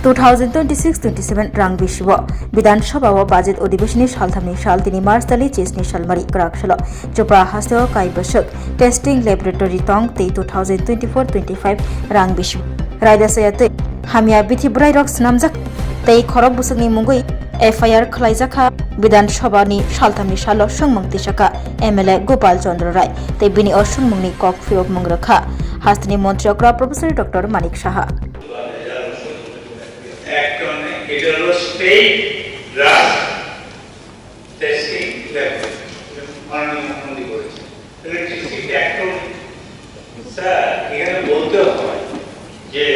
2026-27 rang bishiwo Bidhan Sabha o budget अधिवेशननि सालथामनि साल 3 मार्च दालि 6 सालमारि क्राकशल चोपड़ा हास्तेव काई बसक टेस्टिंग लैबोरेटरी तंग ते 2024-25 rang bishiwo रायदा सयाते हामिया बिथि ब्राय रक नामजाक ते खरब बुसकनि मुंगै FIR खलाइजाखा विधान सभानि सालथामनि साल संमंगति साका MLA गोपाल चंद्र राय ते बिनि असुंमंगनि कक फिरब मंगरखा हास्तिनि मंत्री अक्रा professor doctor Manik Saha Act on State Drug Testing Lab. মাননীয় করেছে ইলেকট্রিসিটি অ্যাক্ট স্যার এখানে বলতে হয় যে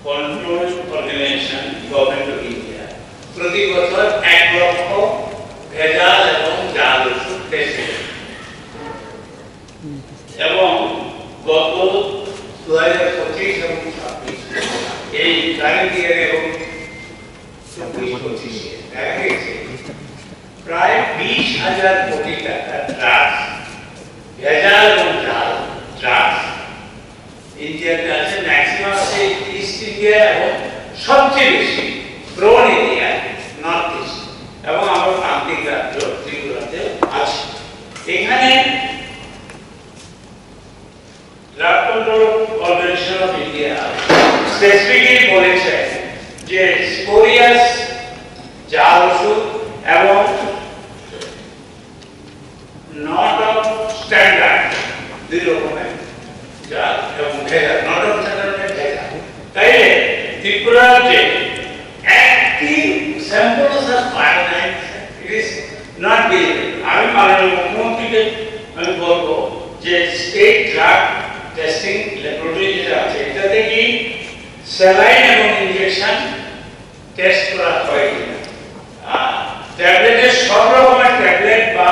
control organisation government of India প্রতি বছর 1 লক্ষ ভেজাল এবং জাল ওষুধ টেস্ট এবং গত 2025 এবং 26 এই কারেন্ট ইয়ার এবং 24-25 দেখা গেছে প্রায় 20,000 কোটি টাকা ড্রাগস ভেজাল এবং জাল ড্রাগস ইন্ডিয়াতে আছে ম্যাক্সিমাম আছে ইস্ট ইন্ডিয়া এবং সবচেয়ে বেশি ব্রন এরিয়া নর্থ ইস্ট এবং আমার প্রান্তিক রাজ্য ত্রিপুরাতে আছে এখানে drug control organisation of India specifically বলেছে যে স্পোরিয়াস জাল ওষুধ এবং নট অফ স্ট্যান্ডার্ড দুই রকমের জাল এবং ভেজাল নট অফ স্ট্যান্ডার্ড ভেজাল তাইলে ত্রিপুরাতে active samples are finite. It is not believable. আমি মাননীয় মুখ্যমন্ত্রীকে আমি বলবো যে স্টেট ড্রাগ টেস্টিং ল্যাবরেটরি যেটা আছে এটাতে কি স্যালাইন এবং ইনজেকশন টেস্ট করা হয় কিনা ট্যাবলেটের সব রকমের ট্যাবলেট বা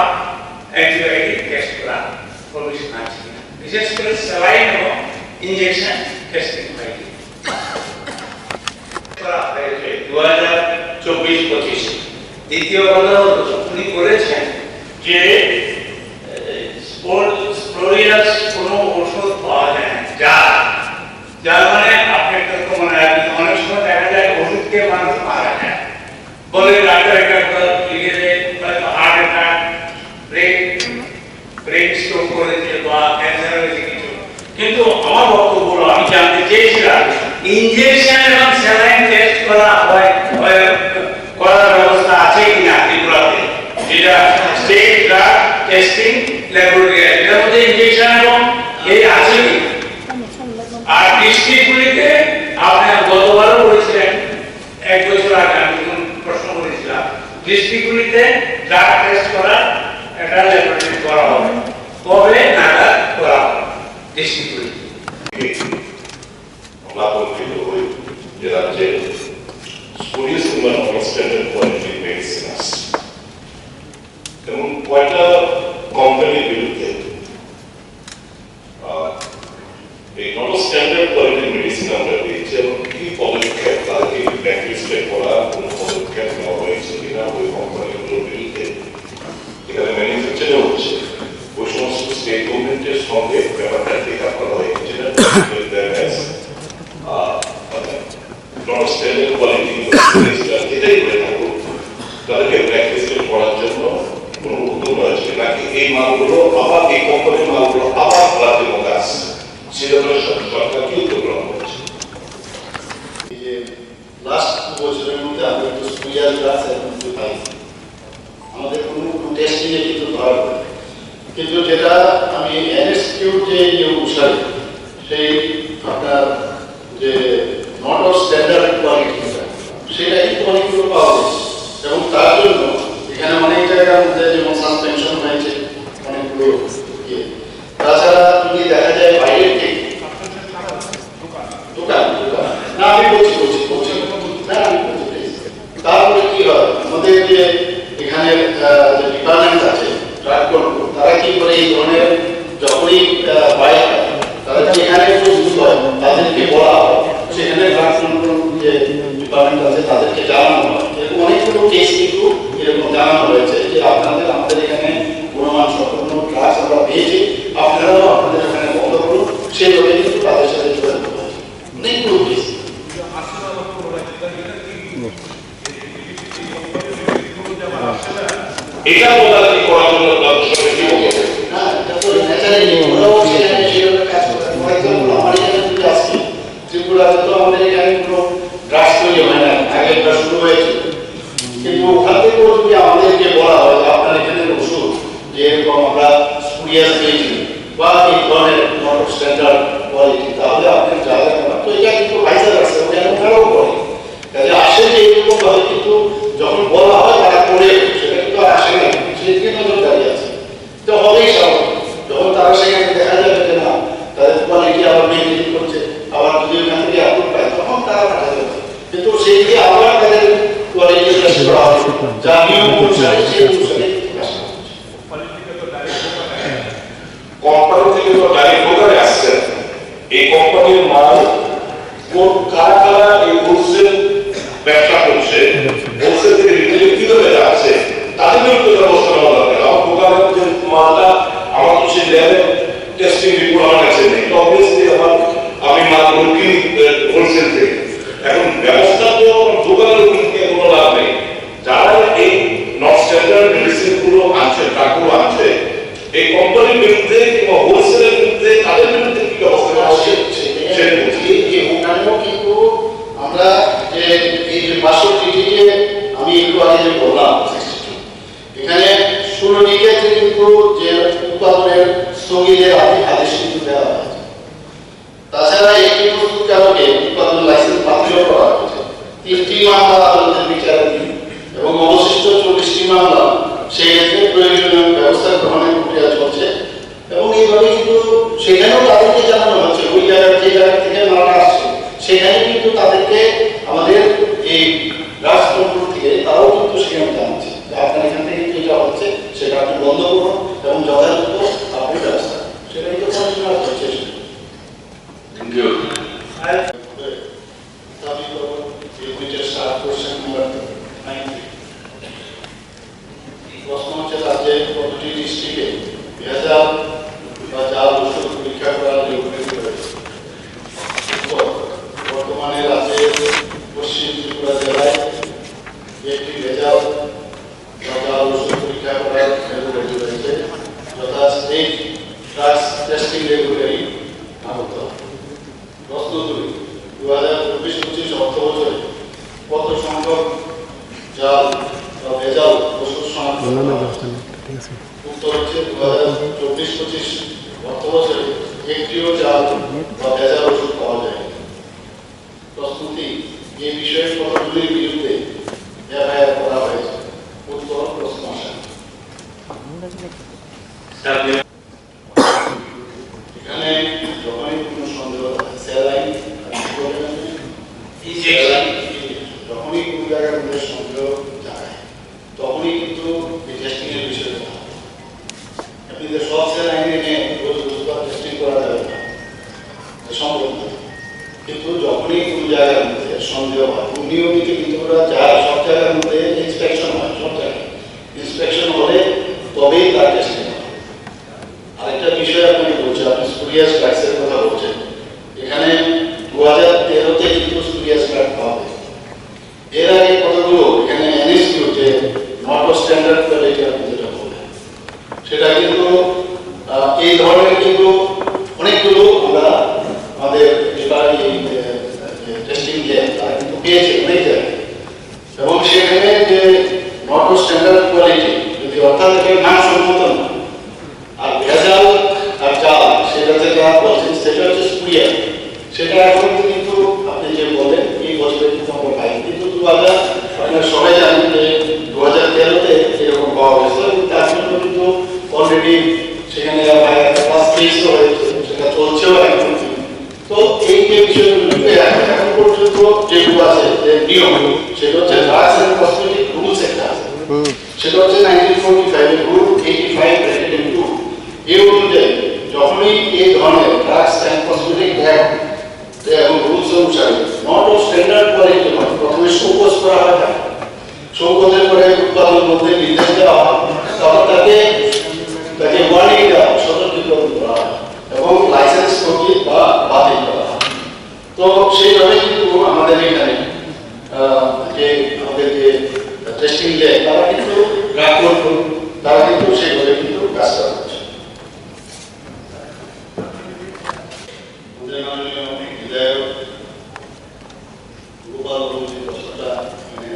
অ্যান্টিবায়োটিক টেস্ট করা প্রভিশন আছে কিনা বিশেষ করে স্যালাইন এবং ইনজেকশন টেস্টিং হয় কিনা 2024-25 দ্বিতীয় কথা উনি করেছেন যে স্পোরিয়াস কোনো ওষুধ পাওয়া যায় না যার মানে আপনার তো মনে হয় অনেক সময় দেখা যায় ওষুধকে মানুষ মারা যায় বলে ডাক্তার একটা লিখে দেয় হার্ট অ্যাটাক ব্রেন স্ট্রোক করেছে বা ক্যান্সার হয়েছে কিছু কিন্তু আমার বক্তব্য হলো আমি জানতে চেয়েছিলাম ইনজেকশন এবং স্যালাইন টেস্ট করা হয় করার ব্যবস্থা আছে কিনা ত্রিপুরাতে যেটা স্টেট ড্রাগ টেস্টিং ল্যাবরেটরি এর মধ্যে ইনজেকশন এবং এই আছে কি আর ডিস্ট্রিক্টগুলিতে আপনি গতবারও বলেছিলেন এক বছর আগে আমি প্রশ্ন করেছিলাম ডিস্ট্রিক্টগুলিতে ড্রাগ টেস্ট করা একটা ল্যাবরেটরি করা হবে কবে নাগাদ করা হবে ডিস্ট্রিক্টগুলিতে লাভন্বিত হই যে রাজ্যে স্পোরিয়াস কিংবা নন স্ট্যান্ডার্ড কোয়ালিটির মেডিসিন আছে এবং কয়টা কোম্পানির বিরুদ্ধে এই নন স্ট্যান্ডার্ড কোয়ালিটির মেডিসিন আমরা পেয়েছি এবং কি পদক্ষেপ তাদেরকে ব্ল্যাকলিস্টে করা কোন পদক্ষেপ নেওয়া হয়েছে কিনা ওই কোম্পানিগুলোর বিরুদ্ধে এখানে ম্যানুফ্যাকচারও হচ্ছে ওই সমস্ত স্টেট গভর্নমেন্টের সঙ্গে ব্যাপারটা দেখা করা হয়েছে স্ট্যান্ডার্ড কোয়ালিটি এটাই করে থাকবো তাদেরকে ব্ল্যাকলিস্টে করার জন্য কোনো উদ্যোগ রয়েছে নাকি এই মালগুলো আবার এই কোম্পানির মালগুলো আবার রাজ্যের মধ্যে আসছে সেজন্য সরকার কি উদ্যোগ গ্রহণ করছে লাস্ট 2 বছরের মধ্যে আমরা একটু স্পেশাল ক্লাস এখন পাই আমাদের কোনো টেস্টিং এ কিন্তু ধরা পড়ে কিন্তু যেটা আমি এনএসকিউ যে অনুসারে সেই আপনার যে নট অফ স্ট্যান্ডার্ড কোয়ালিটি সেটা কিন্তু অনেকগুলো পাওয়া গেছে এবং তার জন্য এখানে অনেক জায়গার মধ্যে যেমন সাসপেনশন হয়েছে অনেকগুলো তাছাড়া যদি দেখা যায় বাইরের থেকে দোকান না আমি বলছি না আমি বলছি তারপরে কি হয় আমাদের যে এখানে যে ডিপার্টমেন্ট আছে ড্রাগ কন্ট্রোল তারা কি করে এই ধরনের যখনই বাইরে তারা যেখানে তাদেরকে বলা হয় সেখানে ড্রাগ কন্ট্রোল যে ডিপার্টমেন্ট আছে তাদেরকে জানানো হয় এরকম অনেকগুলো কেস কিন্তু এরকম জানানো হয়েছে যে আপনাদের এটা তদারকি করার জন্য আপনাদের সঙ্গে কি বলবো? না, এটা তো ন্যাচারালি ওরাও সেখানে সেভাবে কাজ করে। হয়তো আমার এখানে যদি আসছি, ত্রিপুরাতে তো আমাদের এখানে কোনো ড্রাগস তৈরি হয় না, আগে এটা শুরু হয়েছিল। কিন্তু ওখান থেকেও যদি আমাদেরকে বলা হয় যে আপনার এখানে ওষুধ যে এরকম আমরা স্পুরিয়াস পেয়েছি বা এই ধরনের নট স্ট্যান্ডার্ড কোয়ালিটি, তাহলে আপনি যাবেন না। তো এটা কিন্তু ভাইসার আছে, ওখানে ওনারাও করে। কাজে আসে যে এরকম ভাবে, কিন্তু যখন বলা হয় তারা করে, সেটা কিন্তু আর আসে না, সেদিকে নজরদারি আছে। তো হবেই স্বাভাবিক, যখন তারা সেখানে দেখা যাবে যে না তাদের কোয়ালিটি আবার মেনটেন করছে, আবার যদি ওখান থেকে অ্যাপ্রুভ পায় তখন তারা পাঠা যাবে। কিন্তু সেই যে আবার তাদের কোয়ালিটি টেস্ট করা হবে, যা নিয়ম অনুসারে সেই অনুসারে কোম্পানি থেকে তো ডাইরেক্ট দোকানে আসছে, এই কোম্পানির মাল কোন কারা কারা এই হোলসেল ব্যবসা করছে, হোলসেল থেকে রিটেলে কিভাবে যাচ্ছে, তাদের বিরুদ্ধে ব্যবস্থা নেওয়া দরকার। আমার দোকানের যে মালটা আমার তো সেই ল্যাবে টেস্টিং রিপোর্ট আমার কাছে নেই, তো অবভিয়াসলি আমি মালগুলো কিনি হোলসেল থেকে। এখন ব্যবস্থা তো দোকানের উপর থেকে কোনো লাভ নেই। যারা এই নট স্ট্যান্ডার্ড মেডিসিন গুলো আনছে, ট্রাকগুলো আনছে, এই কোম্পানির বিরুদ্ধে কিংবা হোলসেলের বিরুদ্ধে তাদের বিরুদ্ধে কি ব্যবস্থা নেওয়া উচিত? ওখানেও কিন্তু আমরা যে এই যে ৬২টিকে আমি একটু আগে যে বললাম, এখানে ১৬টিকে কিন্তু যে উৎপাদনের স্থগিতের আদেশ কিন্তু দেওয়া হয়েছে। তাছাড়া একটি প্রস্তুতকারকে উৎপাদন লাইসেন্স বাতিল করা হয়েছে। ৩টি মামলা আদালতের বিচারাধীন এবং অবশিষ্ট ৪০টি মামলা সেই ক্ষেত্রে প্রয়োজনীয় ব্যবস্থা গ্রহণের প্রক্রিয়া চলছে। এবং এইভাবে কিন্তু সেখানেও তাদেরকে জানানো হচ্ছে, ওই জায়গা যে জায়গা থেকে মালটা আসছে সেখানে কিন্তু তাদেরকে আমাদের এই রাষ্ট্রপতি থেকে তারাও কিন্তু সেখানে জানাচ্ছে যে আপনার এখান থেকে কিন্তু এটা হচ্ছে, সেটা আপনি বন্ধ করুন এবং যথাযথ আপনি ব্যবস্থা, সেটাই তো পরিচালনা হচ্ছে। Thank you. দাবি করব ইউনিটের স্টার্ট কোশ্চেন নাম্বার 93। প্রশ্ন হচ্ছে রাজ্যে কতটি ডিস্ট্রিক্টে ভেজাল বা জাল ওষুধ পরীক্ষা করার নিয়ম রয়েছে? বর্তমানে রাজ্যের পশ্চিম ত্রিপুরা জেলায় একটি ভেজাল বা জাল ওষুধ পরীক্ষা করার রেগুলেটরি রয়েছে, যথা স্টেট ড্রাগস টেস্টিং রেগুলেটরি আহত। প্রশ্ন ২, ২০২৪-২৫ অর্থ বছরে কত সংখ্যক জাল বা ভেজাল ওষুধ শনাক্ত করা হয়েছে? উত্তর হচ্ছে ২০২৪-২৫ অর্থ বছরে একটিও জাল বা ভেজাল ওষুধ পাওয়া যায়। প্রশ্ন ৩, এই বিষয়ে কতগুলির বিরুদ্ধে এফআইআর করা হয়েছে? উত্তর প্রশ্ন আসা। এখানে যখনই কোনো সন্দেহ স্যালাইন যখনই কোনো জায়গার মধ্যে সন্দেহ জানায় তখনই কিন্তু এই টেস্টিং এর বিষয় হয়। আপনি যে সব স্যালাইনে নিয়ে রোজ টেস্টিং করা যাবে না, সম্ভব না। কিন্তু যখনই কোনো জায়গার মধ্যে সন্দেহ হয়, নিয়মিত কিন্তু ওরা যায় সব জায়গার মধ্যে ইন্সপেকশন হয়, সব জায়গায় ইন্সপেকশন হলে তবেই তার টেস্টিং হয়। আরেকটা বিষয় আপনাকে বলছি, আপনি স্পুরিয়াস ড্রাগসের কথা বলছেন। এখানে 2013-তে কিন্তু স্পুরিয়াস ড্রাগ পাওয়া যায়। এর আগে কতগুলো এখানে এনএসকিউ যে নট স্ট্যান্ডার্ড কোয়ালিটি আপনি যেটা বললেন, সেটা কিন্তু এই ধরনের কিন্তু অনেকগুলো আমরা আমাদের এবার এই টেস্টিং ল্যাব তারা কিন্তু পেয়েছে অনেক জায়গায়। এবং সেখানে যে নট স্ট্যান্ডার্ড কোয়ালিটি যদি অর্থাৎ এটার মানসম্মত না, আর ভেজাল আর জাল সেটা যেটা বলছেন সেটা হচ্ছে স্পুরিয়াস, সেটা এখন কিন্তু আপনি যে বলেন এই বছরে কিন্তু আমরা পাই। কিন্তু আপনারা সবাই জানেন যে 2013-তে এরকম পাওয়া গেছে এবং তার জন্য কিন্তু অলরেডি সেখানে ক্লাস কেসও হয়েছে, সেটা চলছেও এখন। তো এই যে বিষয়গুলো এখন পর্যন্ত যেগুলো আছে যে নিয়ম, সেটা হচ্ছে ড্রাগস এন্ড কসমেটিক রুলস একটা আছে, সেটা হচ্ছে 1945 এর রুল 85/2। এই অনুযায়ী যখনই এই ধরনের ড্রাগস এন্ড কসমেটিক অ্যাক্ট এবং রুলস অনুসারে নট অফ স্ট্যান্ডার্ড কোয়ালিটি হয়, প্রথমে শোকজ করা হয়, শোকজের পরে উৎপাদন মধ্যে নির্দেশ দেওয়া হয়, তখন তাকে ওয়ার্নিং দেওয়া হয়, সতর্কীকরণ করা হয় এবং লাইসেন্স স্থগিত বা বাতিল করা হয়। তো সেইভাবে কিন্তু আমাদের এখানে যে আমাদের যে টেস্টিং ল্যাব তারা কিন্তু তারা কিন্তু সেভাবে কিন্তু কাজটা করছে। গোপাল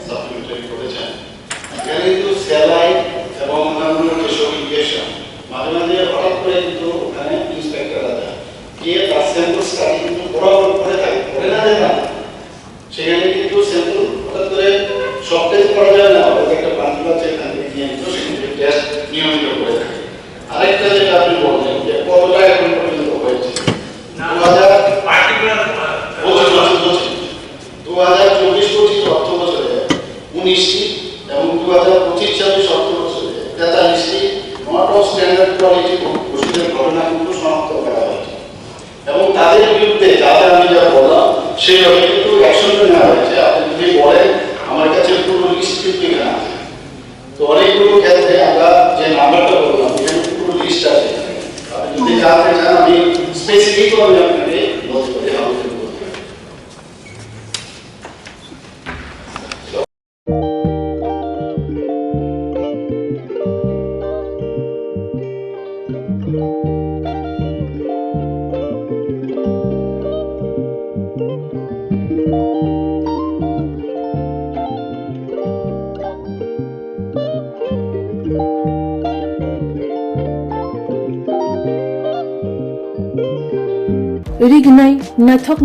সাপ্লিমেন্টারি করেছেন, এখানে কিন্তু স্যালাইন এবং অন্যান্য যেসব ইনজেকশন মাঝে মাঝে হঠাৎ করে কিন্তু ওখানে ইন্সপেক্টররা যায় গিয়ে তার স্যাম্পল স্টাডি কিন্তু বরাবর করে থাকে, করে না দেয় না, সেখানে কিন্তু স্যাম্পল হঠাৎ করে সব টেস্ট করা যায় না, ওদের একটা পান্ডুল আছে এখান থেকে নিয়ে নিত, সেখানে টেস্ট নিয়মিত করে থাকে। আরেকটা যেটা আপনি বললেন যে কতটা এখন পর্যন্ত হয়েছে, 2024-25 অর্থ বছরে 19টি এবং 2025-26 অর্থ বছরে 43টি নট অফ স্ট্যান্ডার্ড কোয়ালিটি ওষুধের ঘটনা কিন্তু শনাক্ত করা হয়েছে এবং তাদের বিরুদ্ধে যাদের আমি যা বললাম সেইভাবে কিন্তু অ্যাকশন নেওয়া হয়েছে। আপনি যদি বলেন আমার কাছে পুরো লিস্ট কিন্তু এখানে আছে, তো অনেকগুলো ক্ষেত্রে আমরা যে নাম্বারটা বললাম এখানে পুরো লিস্ট আছে, আপনি যদি জানতে চান আমি স্পেসিফিক ভাবে আপনাকে বলতে পারি। Irignai naithok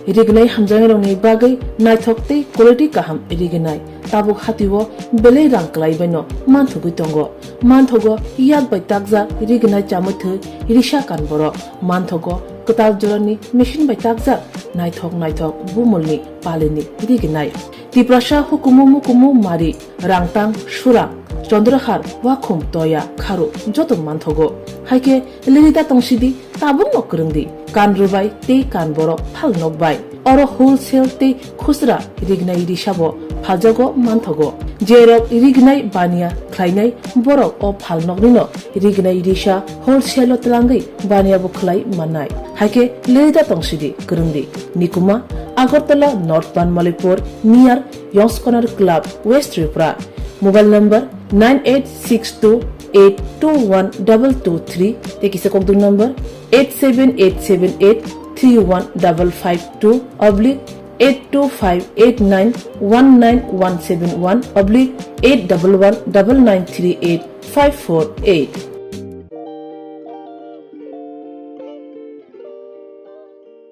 irignai hamjangroni bagai naithok tei quality kaham irignai tabuk hatiwo belei rang klaibeno manthugui tongo manthogo yak bai takja irignai chamuthu irisha kanboro manthogo ketal jorani machine bai takja naithok bumulni palini irignai tiprasha hukumu mari rangtang surang চন্দ্রহার ওয়াখুম তয়া খারু যত মানথগো হাইকে লিরিদা তংসিদি তাবুং নকরংদি কান রুবাই তে কান বড় ফাল নকবাই or wholesale তে খুচরা রিগনাই রিসাবো ফালজাগো মানথগো জেরক রিগনাই বানিয়া খ্লাইনাই বড় ও ফাল নকনিনো রিগনাই রিসা হোলসেল তলাঙ্গই বানিয়া বুখলাই মানাই হাইকে লিরিদা তংসিদি করংদি নিকুমা Agartala north Banamalipur near Young's corner club west Tripura mobile number 9862821223 tekisa kong number 87878315552 oblique 82589191171 oblique 8119938 548